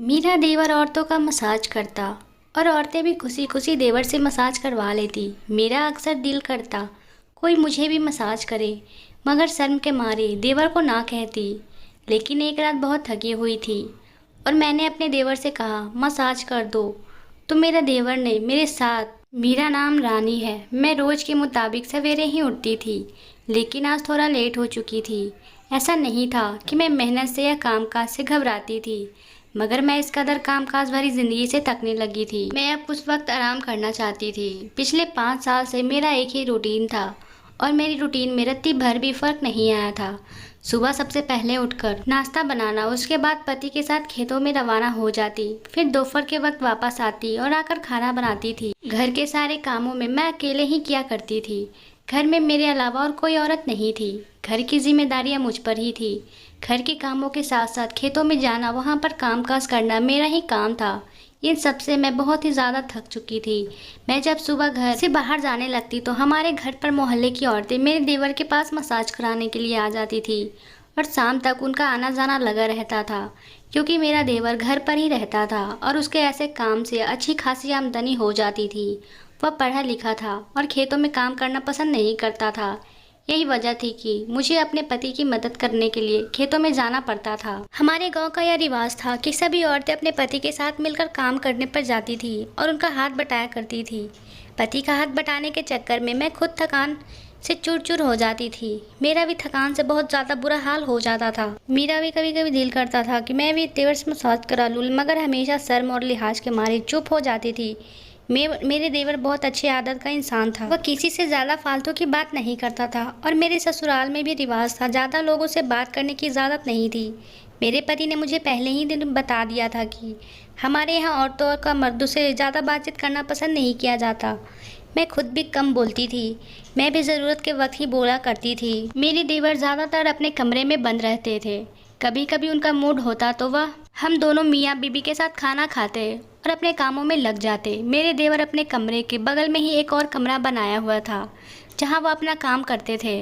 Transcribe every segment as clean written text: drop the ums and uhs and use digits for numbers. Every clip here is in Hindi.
मेरा देवर औरतों का मसाज करता और औरतें भी खुशी खुशी देवर से मसाज करवा लेती। मेरा अक्सर दिल करता कोई मुझे भी मसाज करे, मगर शर्म के मारे देवर को ना कहती। लेकिन एक रात बहुत थकी हुई थी और मैंने अपने देवर से कहा मसाज कर दो। तो मेरा देवर ने मेरे साथ, मेरा नाम रानी है, मैं रोज़ के मुताबिक सवेरे ही उठती थी, लेकिन आज थोड़ा लेट हो चुकी थी। ऐसा नहीं था कि मैं मेहनत से या कामकाज से घबराती थी, मगर मैं इस कदर कामकाज भरी ज़िंदगी से थकने लगी थी। मैं अब कुछ वक्त आराम करना चाहती थी। पिछले 5 साल से मेरा एक ही रूटीन था और मेरी रूटीन में रत्ती भर भी फ़र्क नहीं आया था। सुबह सबसे पहले उठकर नाश्ता बनाना, उसके बाद पति के साथ खेतों में रवाना हो जाती, फिर दोपहर के वक्त वापस आती और आकर खाना बनाती थी। घर के सारे कामों में मैं अकेले ही किया करती थी। घर में मेरे अलावा और कोई औरत नहीं थी। घर की जिम्मेदारियां मुझ पर ही थी। घर के कामों के साथ साथ खेतों में जाना, वहां पर कामकाज करना मेरा ही काम था। इन सब से मैं बहुत ही ज़्यादा थक चुकी थी। मैं जब सुबह घर से बाहर जाने लगती तो हमारे घर पर मोहल्ले की औरतें मेरे देवर के पास मसाज कराने के लिए आ जाती थी और शाम तक उनका आना जाना लगा रहता था, क्योंकि मेरा देवर घर पर ही रहता था और उसके ऐसे काम से अच्छी खासी आमदनी हो जाती थी। वह पढ़ा लिखा था और खेतों में काम करना पसंद नहीं करता था। यही वजह थी कि मुझे अपने पति की मदद करने के लिए खेतों में जाना पड़ता था। हमारे गांव का यह रिवाज था कि सभी औरतें अपने पति के साथ मिलकर काम करने पर जाती थी और उनका हाथ बटाया करती थी। पति का हाथ बटाने के चक्कर में मैं खुद थकान से चूर चूर हो जाती थी। मेरा भी थकान से बहुत ज़्यादा बुरा हाल हो जाता था। मेरा भी कभी कभी दिल करता था कि मैं भी देवर से मसाज करा लूँ, मगर हमेशा शर्म और लिहाज के मारे चुप हो जाती थी। मेरे देवर बहुत अच्छी आदत का इंसान था। वह किसी से ज़्यादा फालतू की बात नहीं करता था और मेरे ससुराल में भी रिवाज था, ज़्यादा लोगों से बात करने की इजाज़त नहीं थी। मेरे पति ने मुझे पहले ही दिन बता दिया था कि हमारे यहाँ औरतों का मर्दों से ज़्यादा बातचीत करना पसंद नहीं किया जाता। मैं खुद भी कम बोलती थी। मैं भी ज़रूरत के वक्त ही बोला करती थी। मेरे देवर ज़्यादातर अपने कमरे में बंद रहते थे। कभी कभी उनका मूड होता तो वह हम दोनों मियाँ बीबी के साथ खाना खाते और अपने कामों में लग जाते। मेरे देवर अपने कमरे के बगल में ही एक और कमरा बनाया हुआ था, जहाँ वह अपना काम करते थे।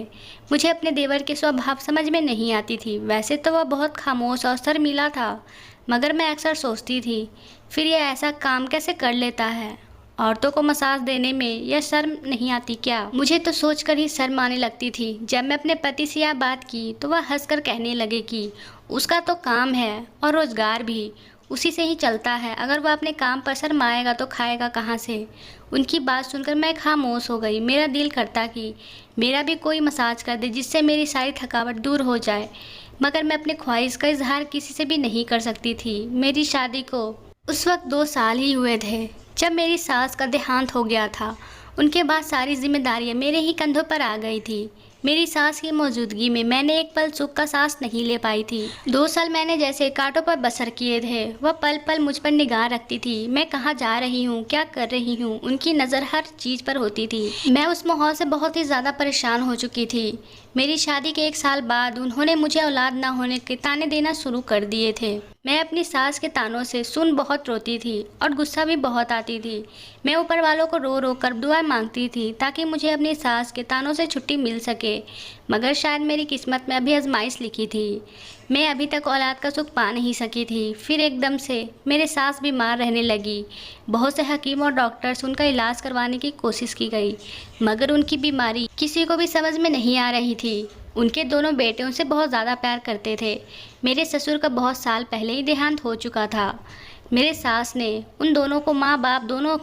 मुझे अपने देवर के स्वभाव समझ में नहीं आती थी। वैसे तो वह बहुत खामोश और शर्मीला था, मगर मैं अक्सर सोचती थी फिर यह ऐसा काम कैसे कर लेता है। औरतों को मसाज देने में यह शर्म नहीं आती क्या? मुझे तो सोचकर ही शर्म आने लगती थी। जब मैं अपने पति से यह बात की तो वह हंसकर कहने लगे कि उसका तो काम है और रोजगार भी उसी से ही चलता है। अगर वह अपने काम पर शर्माएगा तो खाएगा कहाँ से? उनकी बात सुनकर मैं खामोश हो गई। मेरा दिल करता कि मेरा भी कोई मसाज कर दे, जिससे मेरी सारी थकावट दूर हो जाए, मगर मैं अपने ख्वाहिश का इजहार किसी से भी नहीं कर सकती थी। मेरी शादी को उस वक्त 2 साल ही हुए थे जब मेरी सास का देहांत हो गया था। उनके बाद सारी जिम्मेदारियां मेरे ही कंधों पर आ गई थी। मेरी सास की मौजूदगी में मैंने एक पल सुख का सांस नहीं ले पाई थी। 2 साल मैंने जैसे कांटों पर बसर किए थे। वह पल पल मुझ पर निगाह रखती थी। मैं कहाँ जा रही हूँ, क्या कर रही हूँ, उनकी नज़र हर चीज़ पर होती थी। मैं उस माहौल से बहुत ही ज़्यादा परेशान हो चुकी थी। मेरी शादी के 1 साल बाद उन्होंने मुझे औलाद न होने के ताने देना शुरू कर दिए थे। मैं अपनी सास के तानों से सुन बहुत रोती थी और गुस्सा भी बहुत आती थी। मैं ऊपर वालों को रो रो कर दुआ मांगती थी ताकि मुझे अपनी सास के तानों से छुट्टी मिल सके, मगर शायद मेरी किस्मत में अभी आजमाइश लिखी थी। मैं अभी तक औलाद का सुख पा नहीं सकी थी। फिर एकदम से मेरे सास बीमार रहने लगी। बहुत से हकीम और डॉक्टर्स उनका इलाज करवाने की कोशिश की गई, मगर उनकी बीमारी किसी को भी समझ में नहीं आ रही थी। उनके दोनों बेटे उनसे बहुत ज़्यादा प्यार करते थे। मेरे ससुर का बहुत साल पहले ही देहांत हो चुका था। मेरे सास ने उन दोनों को माँ बाप दोनों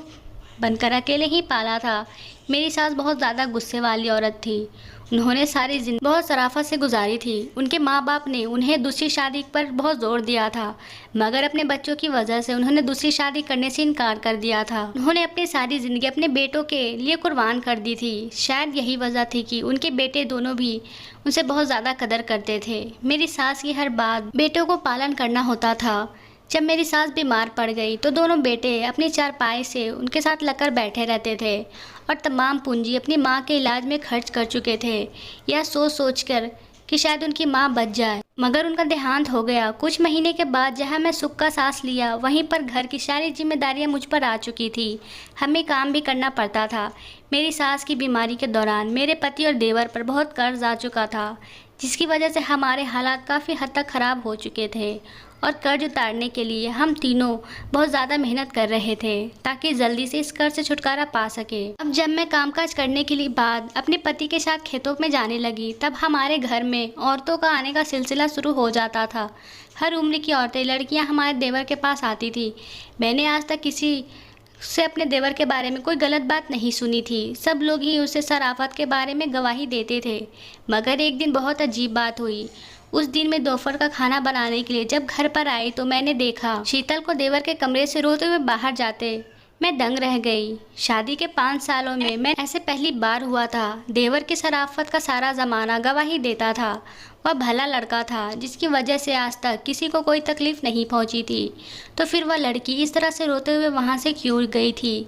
बनकर अकेले ही पाला था। मेरी सास बहुत ज़्यादा गुस्से वाली औरत थी। उन्होंने सारी जिंदगी बहुत शराफत से गुजारी थी। उनके माँ बाप ने उन्हें दूसरी शादी पर बहुत जोर दिया था, मगर अपने बच्चों की वजह से उन्होंने दूसरी शादी करने से इनकार कर दिया था। उन्होंने अपनी सारी ज़िंदगी अपने बेटों के लिए कुर्बान कर दी थी। शायद यही वजह थी कि उनके बेटे दोनों भी उनसे बहुत ज़्यादा कदर करते थे। मेरी सास की हर बात बेटों को पालन करना होता था। जब मेरी सास बीमार पड़ गई तो दोनों बेटे अपनी चारपाई से उनके साथ लगकर बैठे रहते थे और तमाम पूंजी अपनी माँ के इलाज में खर्च कर चुके थे, यह सोच सोच कर कि शायद उनकी माँ बच जाए। मगर उनका देहांत हो गया। कुछ महीने के बाद जहाँ मैं सुख का सांस लिया, वहीं पर घर की सारी जिम्मेदारियाँ मुझ पर आ चुकी थी। हमें काम भी करना पड़ता था। मेरी सास की बीमारी के दौरान मेरे पति और देवर पर बहुत कर्ज आ चुका था, जिसकी वजह से हमारे हालात काफ़ी हद तक ख़राब हो चुके थे और कर्ज उतारने के लिए हम तीनों बहुत ज़्यादा मेहनत कर रहे थे ताकि जल्दी से इस कर्ज से छुटकारा पा सके। अब जब मैं कामकाज करने के लिए बाद अपने पति के साथ खेतों में जाने लगी, तब हमारे घर में औरतों का आने का सिलसिला शुरू हो जाता था। हर उम्र की औरतें, लड़कियां हमारे देवर के पास आती थी। मैंने आज तक किसी से अपने देवर के बारे में कोई गलत बात नहीं सुनी थी। सब लोग ही उसे शराफत के बारे में गवाही देते थे। मगर एक दिन बहुत अजीब बात हुई। उस दिन मैं दोपहर का खाना बनाने के लिए जब घर पर आई तो मैंने देखा शीतल को देवर के कमरे से रोते हुए बाहर जाते। मैं दंग रह गई। शादी के 5 सालों में मैं ऐसे पहली बार हुआ था। देवर की शराफत का सारा ज़माना गवाही देता था। वह भला लड़का था जिसकी वजह से आज तक किसी को कोई तकलीफ़ नहीं पहुंची थी। तो फिर वह लड़की इस तरह से रोते हुए वहां से क्यों गई थी?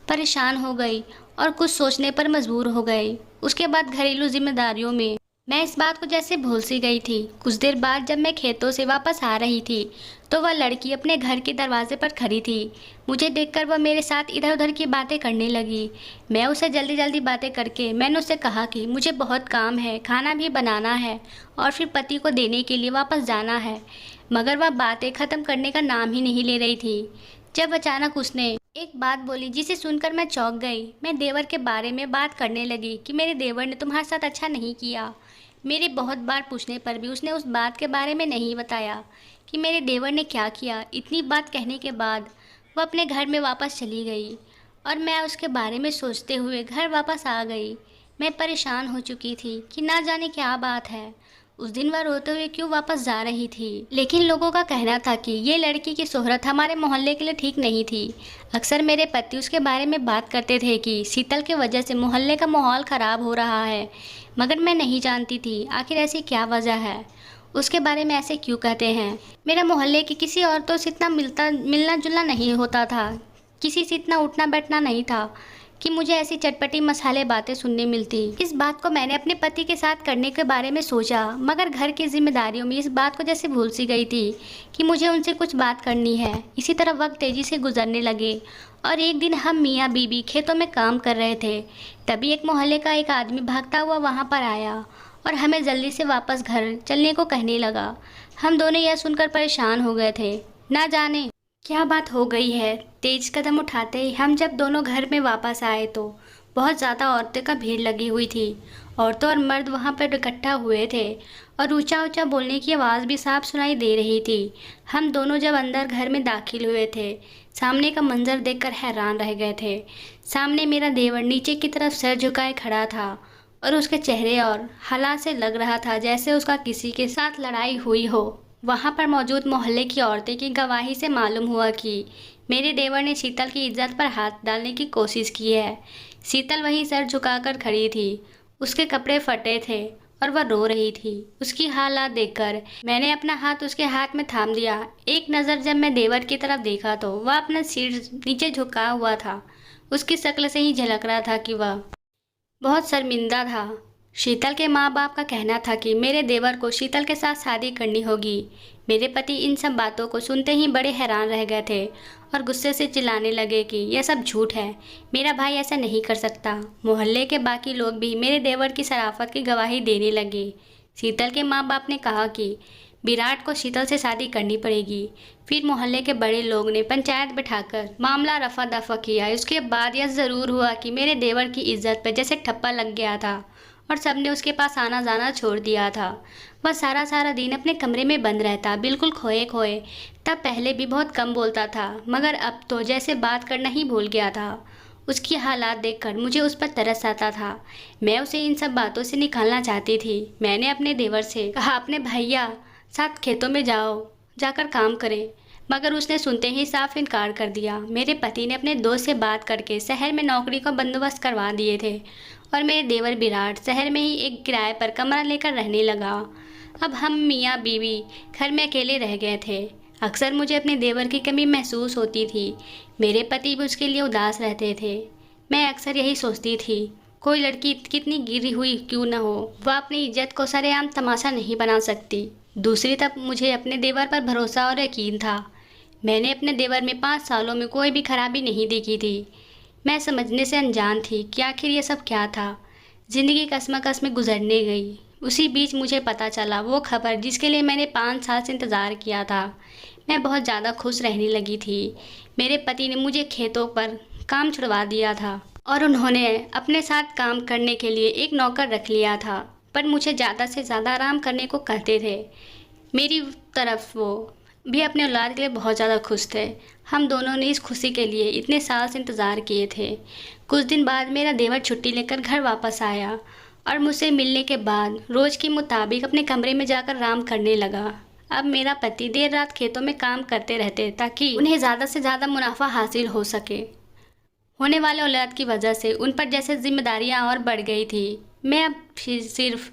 परेशान हो गई और कुछ सोचने पर मजबूर हो गई। उसके बाद घरेलू जिम्मेदारियों में मैं इस बात को जैसे भूल सी गई थी। कुछ देर बाद जब मैं खेतों से वापस आ रही थी तो वह लड़की अपने घर के दरवाजे पर खड़ी थी। मुझे देखकर वह मेरे साथ इधर उधर की बातें करने लगी। मैं उसे जल्दी जल्दी बातें करके मैंने उससे कहा कि मुझे बहुत काम है, खाना भी बनाना है और फिर पति को देने के लिए वापस जाना है। मगर वह बातें ख़त्म करने का नाम ही नहीं ले रही थी। जब अचानक उसने एक बात बोली जिसे सुनकर मैं चौंक गई। मैं देवर के बारे में बात करने लगी कि मेरे देवर ने तुम्हारे साथ अच्छा नहीं किया। मेरे बहुत बार पूछने पर भी उसने उस बात के बारे में नहीं बताया कि मेरे देवर ने क्या किया। इतनी बात कहने के बाद वह अपने घर में वापस चली गई और मैं उसके बारे में सोचते हुए घर वापस आ गई। मैं परेशान हो चुकी थी कि ना जाने क्या बात है। उस दिन वह रोते हुए क्यों वापस जा रही थी। लेकिन लोगों का कहना था कि ये लड़की की शोहरत हमारे मोहल्ले के लिए ठीक नहीं थी। अक्सर मेरे पति उसके बारे में बात करते थे कि शीतल की वजह से मोहल्ले का माहौल ख़राब हो रहा है। मगर मैं नहीं जानती थी आखिर ऐसी क्या वजह है, उसके बारे में ऐसे क्यों कहते हैं। मेरा मोहल्ले की किसी औरतों से इतना मिलना जुलना नहीं होता था, किसी से इतना उठना बैठना नहीं था कि मुझे ऐसी चटपटी मसाले बातें सुनने मिलती। इस बात को मैंने अपने पति के साथ करने के बारे में सोचा, मगर घर की जिम्मेदारियों में इस बात को जैसे भूल सी गई थी कि मुझे उनसे कुछ बात करनी है। इसी तरह वक्त तेज़ी से गुजरने लगे और एक दिन हम मियाँ बीबी खेतों में काम कर रहे थे। तभी एक मोहल्ले का एक आदमी भागता हुआ वहाँ पर आया और हमें जल्दी से वापस घर चलने को कहने लगा। हम दोनों यह सुनकर परेशान हो गए थे, ना जाने क्या बात हो गई है। तेज कदम उठाते ही हम जब दोनों घर में वापस आए तो बहुत ज़्यादा औरतें का भीड़ लगी हुई थी। औरतों और मर्द वहाँ पर इकट्ठा हुए थे और ऊंचा ऊंचा बोलने की आवाज़ भी साफ सुनाई दे रही थी। हम दोनों जब अंदर घर में दाखिल हुए थे, सामने का मंजर देखकर हैरान रह गए थे। सामने मेरा देवर नीचे की तरफ सर झुकाए खड़ा था और उसके चेहरे और हालात से लग रहा था जैसे उसका किसी के साथ लड़ाई हुई हो। वहाँ पर मौजूद मोहल्ले की औरतें की गवाही से मालूम हुआ कि मेरे देवर ने शीतल की इज्जत पर हाथ डालने की कोशिश की है। शीतल वहीं सर झुकाकर खड़ी थी, उसके कपड़े फटे थे और वह रो रही थी। उसकी हालात देखकर मैंने अपना हाथ उसके हाथ में थाम दिया। एक नज़र जब मैं देवर की तरफ देखा तो वह अपना सिर नीचे झुका हुआ था। उसकी शक्ल से ही झलक रहा था कि वह बहुत शर्मिंदा था। शीतल के माँ बाप का कहना था कि मेरे देवर को शीतल के साथ शादी करनी होगी। मेरे पति इन सब बातों को सुनते ही बड़े हैरान रह गए थे और गुस्से से चिल्लाने लगे कि यह सब झूठ है, मेरा भाई ऐसा नहीं कर सकता। मोहल्ले के बाकी लोग भी मेरे देवर की शराफत की गवाही देने लगे। शीतल के माँ बाप ने कहा कि विराट को शीतल से शादी करनी पड़ेगी। फिर मोहल्ले के बड़े लोग ने पंचायत बिठाकर मामला रफा दफा किया। उसके बाद यह ज़रूर हुआ कि मेरे देवर की इज्जत पर जैसे ठप्पा लग गया था और सबने उसके पास आना जाना छोड़ दिया था। वह सारा सारा दिन अपने कमरे में बंद रहता, बिल्कुल खोए खोए। तब पहले भी बहुत कम बोलता था, मगर अब तो जैसे बात करना ही भूल गया था। उसकी हालात देखकर मुझे उस पर तरस आता था। मैं उसे इन सब बातों से निकालना चाहती थी। मैंने अपने देवर से कहा अपने भैया साथ खेतों में जाकर काम करें, मगर उसने सुनते ही साफ इनकार कर दिया। मेरे पति ने अपने दोस्त से बात करके शहर में नौकरी का बंदोबस्त करवा दिए थे और मेरे देवर विराट शहर में ही एक किराए पर कमरा लेकर रहने लगा। अब हम मियाँ बीवी घर में अकेले रह गए थे। अक्सर मुझे अपने देवर की कमी महसूस होती थी। मेरे पति भी उसके लिए उदास रहते थे। मैं अक्सर यही सोचती थी, कोई लड़की कितनी गिरी हुई क्यों न हो, वह अपनी इज्जत को सरेआम तमाशा नहीं बना सकती। दूसरी तरफ मुझे अपने देवर पर भरोसा और यकीन था। मैंने अपने देवर में 5 सालों में कोई भी खराबी नहीं देखी थी। मैं समझने से अनजान थी कि आखिर ये सब क्या था। ज़िंदगी कसमकस में गुजरने गई। उसी बीच मुझे पता चला वो खबर जिसके लिए मैंने 5 साल से इंतज़ार किया था। मैं बहुत ज़्यादा खुश रहने लगी थी। मेरे पति ने मुझे खेतों पर काम छुड़वा दिया था और उन्होंने अपने साथ काम करने के लिए एक नौकर रख लिया था, पर मुझे ज़्यादा से ज़्यादा आराम करने को कहते थे। मेरी तरफ वो भी अपने औलाद के लिए बहुत ज़्यादा खुश थे। हम दोनों ने इस खुशी के लिए इतने साल से इंतज़ार किए थे। कुछ दिन बाद मेरा देवर छुट्टी लेकर घर वापस आया और मुझसे मिलने के बाद रोज़ के मुताबिक अपने कमरे में जाकर आराम करने लगा। अब मेरा पति देर रात खेतों में काम करते रहते ताकि उन्हें ज़्यादा से ज़्यादा मुनाफा हासिल हो सके। होने वाले औलाद की वजह से उन पर जैसे जिम्मेदारियां और बढ़ गई थी। मैं अब सिर्फ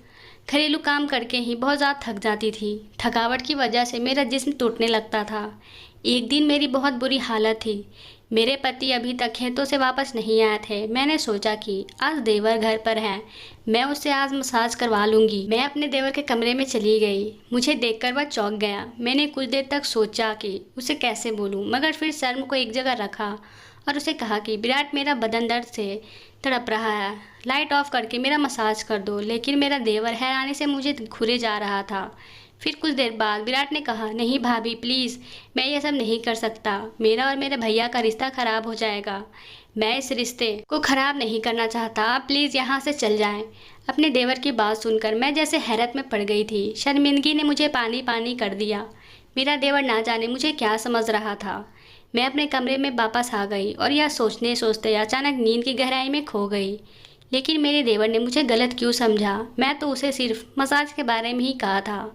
घरेलू काम करके ही बहुत ज़्यादा थक जाती थी। थकावट की वजह से मेरा जिस्म टूटने लगता था। एक दिन मेरी बहुत बुरी हालत थी। मेरे पति अभी तक खेतों से वापस नहीं आए थे। मैंने सोचा कि आज देवर घर पर हैं, मैं उससे आज मसाज करवा लूँगी। मैं अपने देवर के कमरे में चली गई। मुझे देखकर वह चौंक गया। मैंने कुछ देर तक सोचा कि उसे कैसे बोलूँ, मगर फिर शर्म को एक जगह रखा और उसे कहा कि विराट, मेरा बदन दर्द से तड़प रहा है, लाइट ऑफ करके मेरा मसाज कर दो। लेकिन मेरा देवर हैरानी से मुझे घूरे जा रहा था। फिर कुछ देर बाद विराट ने कहा, नहीं भाभी प्लीज़, मैं ये सब नहीं कर सकता। मेरा और मेरे भैया का रिश्ता ख़राब हो जाएगा। मैं इस रिश्ते को ख़राब नहीं करना चाहता। आप प्लीज़ यहाँ से चल जाएं। अपने देवर की बात सुनकर मैं जैसे हैरत में पड़ गई थी। शर्मिंदगी ने मुझे पानी पानी कर दिया। मेरा देवर ना जाने मुझे क्या समझ रहा था। मैं अपने कमरे में वापस आ गई और यह सोचते सोचते अचानक नींद की गहराई में खो गई। लेकिन मेरे देवर ने मुझे गलत क्यों समझा? मैं तो उसे सिर्फ मसाज के बारे में ही कहा था।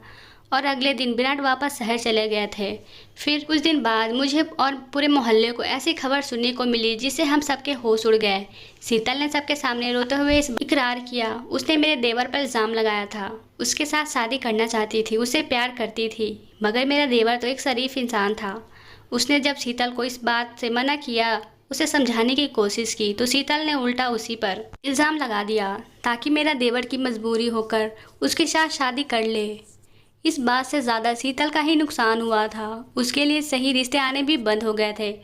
और अगले दिन विराट वापस शहर चले गए थे। फिर कुछ दिन बाद मुझे और पूरे मोहल्ले को ऐसी खबर सुनने को मिली जिससे हम सबके होश उड़ गए। शीतल ने सबके सामने रोते हुए इकरार किया, उसने मेरे देवर पर इल्ज़ाम लगाया था। उसके साथ शादी करना चाहती थी, उसे प्यार करती थी। मगर मेरा देवर तो एक शरीफ इंसान था। उसने जब शीतल को इस बात से मना किया, उसे समझाने की कोशिश की, तो शीतल ने उल्टा उसी पर इल्ज़ाम लगा दिया ताकि मेरा देवर की मजबूरी होकर उसके साथ शादी कर ले। इस बात से ज़्यादा शीतल का ही नुकसान हुआ था। उसके लिए सही रिश्ते आने भी बंद हो गए थे।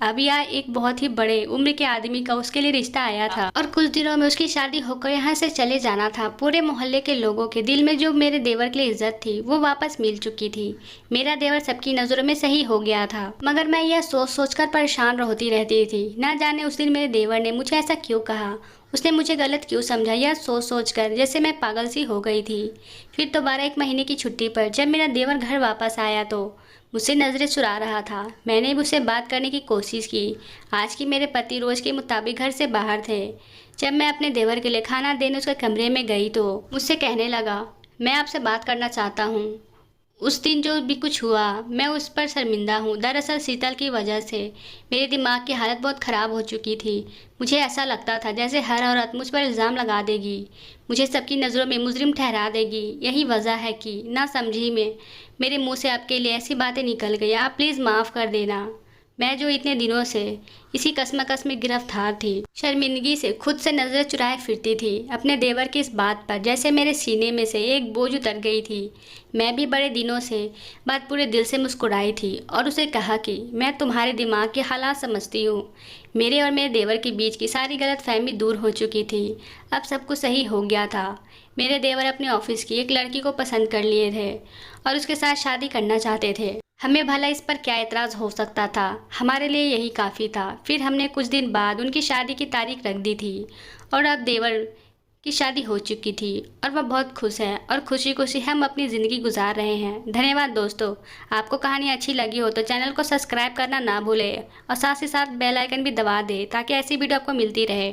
अब यह एक बहुत ही बड़े उम्र के आदमी का उसके लिए रिश्ता आया था और कुछ दिनों में उसकी शादी होकर यहाँ से चले जाना था। पूरे मोहल्ले के लोगों के दिल में जो मेरे देवर के लिए इज्जत थी वो वापस मिल चुकी थी। मेरा देवर सबकी नज़रों में सही हो गया था। मगर मैं यह सोच सोचकर परेशान होती रहती थी। ना जाने उस दिन मेरे देवर ने मुझे ऐसा क्यों कहा, उसने मुझे गलत क्यों समझा, यह सोच सोच कर जैसे मैं पागल सी हो गई थी। फिर दोबारा 1 महीने की छुट्टी पर जब मेरा देवर घर वापस आया तो मुझसे नज़रें चुरा रहा था। मैंने भी उससे बात करने की कोशिश की। आज की मेरे पति रोज़ के मुताबिक घर से बाहर थे। जब मैं अपने देवर के लिए खाना देने उसके कमरे में गई तो मुझसे कहने लगा, मैं आपसे बात करना चाहता हूँ। उस दिन जो भी कुछ हुआ मैं उस पर शर्मिंदा हूँ। दरअसल शीतल की वजह से मेरे दिमाग की हालत बहुत ख़राब हो चुकी थी। मुझे ऐसा लगता था जैसे हर औरत मुझ पर इल्ज़ाम लगा देगी, मुझे सबकी नज़रों में मुजरिम ठहरा देगी। यही वजह है कि ना समझी में मेरे मुंह से आपके लिए ऐसी बातें निकल गई। आप प्लीज़ माफ़ कर देना। मैं जो इतने दिनों से इसी कश्मकश में गिरफ्तार थी, शर्मिंदगी से खुद से नज़रें चुराए फिरती थी अपने देवर की इस बात पर, जैसे मेरे सीने में से एक बोझ उतर गई थी। मैं भी बड़े दिनों से बात पूरे दिल से मुस्कुराई थी और उसे कहा कि मैं तुम्हारे दिमाग के हालात समझती हूँ। मेरे और मेरे देवर के बीच की सारी गलतफहमी दूर हो चुकी थी। अब सब कुछ सही हो गया था। मेरे देवर अपने ऑफिस की एक लड़की को पसंद कर लिए थे और उसके साथ शादी करना चाहते थे। हमें भला इस पर क्या एतराज़ हो सकता था? हमारे लिए यही काफ़ी था। फिर हमने कुछ दिन बाद उनकी शादी की तारीख रख दी थी और अब देवर की शादी हो चुकी थी और वह बहुत खुश है और खुशी खुशी हम अपनी ज़िंदगी गुजार रहे हैं। धन्यवाद दोस्तों। आपको कहानी अच्छी लगी हो तो चैनल को सब्सक्राइब करना ना भूलें और साथ ही साथ बेल आइकन भी दबा दें ताकि ऐसी वीडियो आपको मिलती रहे।